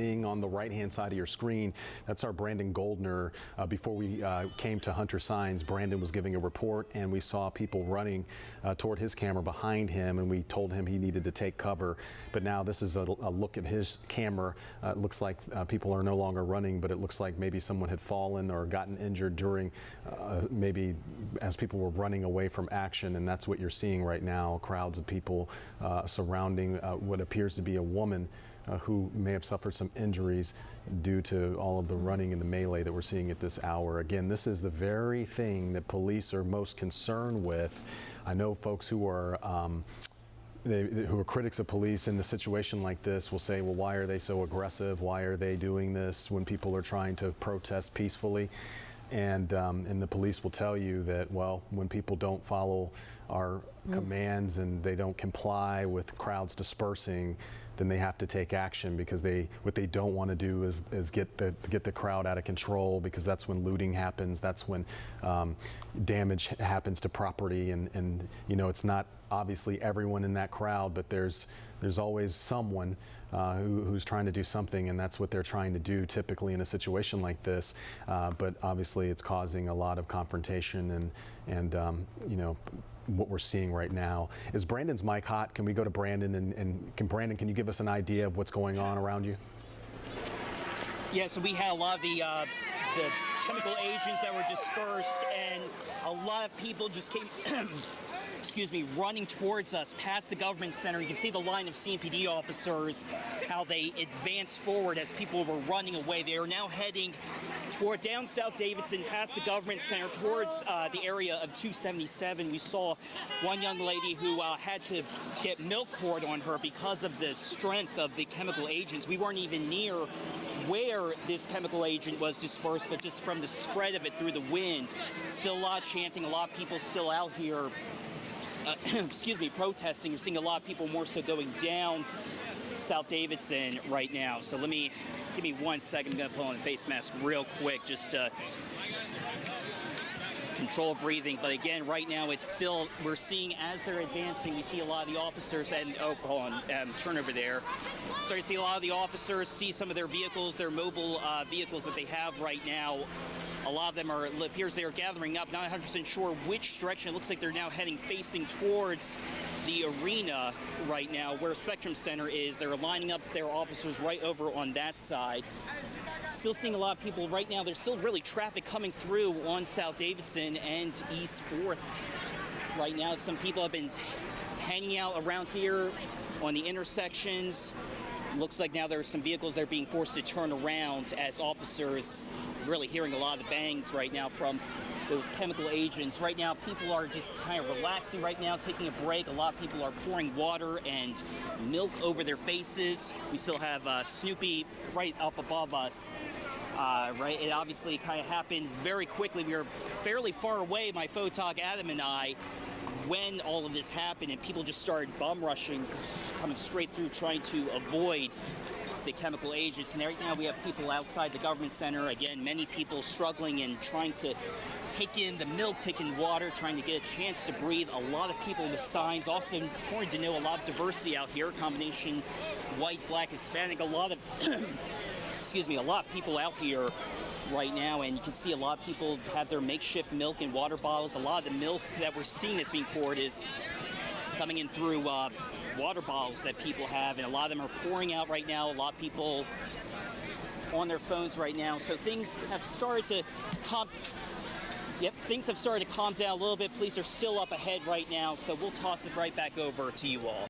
On the right-hand side of your screen, that's our Brandon Goldner. Before we came to Hunter Signs, Brandon was giving a report, and we saw people running toward his camera behind him, and we told him he needed to take cover. But now this is a look at his camera. It looks like people are no longer running, but it looks like maybe someone had fallen or gotten injured during maybe as people were running away from action, and that's what you're seeing right now, crowds of people surrounding what appears to be a woman who may have suffered some injuries due to all of the running and the melee that we're seeing at this hour. Again, this is the very thing that police are most concerned with. I know folks who are critics of police in a situation like this will say, well, why are they so aggressive? Why are they doing this when people are trying to protest peacefully? And the police will tell you that, well, when people don't follow our commands and they don't comply with crowds dispersing, then they have to take action, because what they don't want to do is get the crowd out of control, because that's when looting happens, that's when damage happens to property, and you know, it's not obviously everyone in that crowd, but there's always someone who's trying to do something, and that's what they're trying to do typically in a situation like this. But obviously it's causing a lot of confrontation and you know, what we're seeing right now. Is Brandon's mic hot? Can we go to Brandon, and can you give us an idea of what's going on around you? Yeah, so we had a lot of the chemical agents that were dispersed, and a lot of people just came excuse me, running towards us past the government center. You can see the line of CMPD officers, how they advanced forward as people were running away. They are now heading toward down South Davidson, past the government center, towards the area of 277. We saw one young lady who had to get milk poured on her because of the strength of the chemical agents. We weren't even near where this chemical agent was dispersed, but just from the spread of it through the wind. Still a lot of chanting, a lot of people still out here excuse me, protesting. You're seeing a lot of people more so going down South Davidson right now. So give me 1 second. I'm going to put on a face mask real quick, just to control breathing. But again, right now it's still, we're seeing as they're advancing, we see a lot of the officers, and oh, hold on, turn over there. So you see a lot of the officers, see some of their vehicles, their mobile vehicles that they have right now. A lot of them it appears they are gathering up, not 100% sure which direction. It looks like they're now heading facing towards the arena right now, where Spectrum Center is. They're lining up their officers right over on that side. Still seeing a lot of people right now. There's still really traffic coming through on South Davidson and East 4th right now. Some people have been hanging out around here on the intersections. Looks like now there are some vehicles that are being forced to turn around as officers really hearing a lot of the bangs right now from those chemical agents. Right now, people are just kind of relaxing right now, taking a break. A lot of people are pouring water and milk over their faces. We still have Snoopy right up above us. Right, it obviously kind of happened very quickly. We were fairly far away, my photog Adam and I, when all of this happened, and people just started bum rushing, coming straight through, trying to avoid the chemical agents. And right now we have people outside the government center. Again, many people struggling and trying to take in the milk, take in water, trying to get a chance to breathe. A lot of people with signs. Also important to know, a lot of diversity out here, combination white, black, Hispanic, a lot of excuse me, a lot of people out here right now, and you can see a lot of people have their makeshift milk and water bottles. A lot of the milk that we're seeing that's being poured is coming in through water bottles that people have, and a lot of them are pouring out right now. A lot of people on their phones right now. So things have started to calm down a little bit. Police are still up ahead right now, so we'll toss it right back over to you all.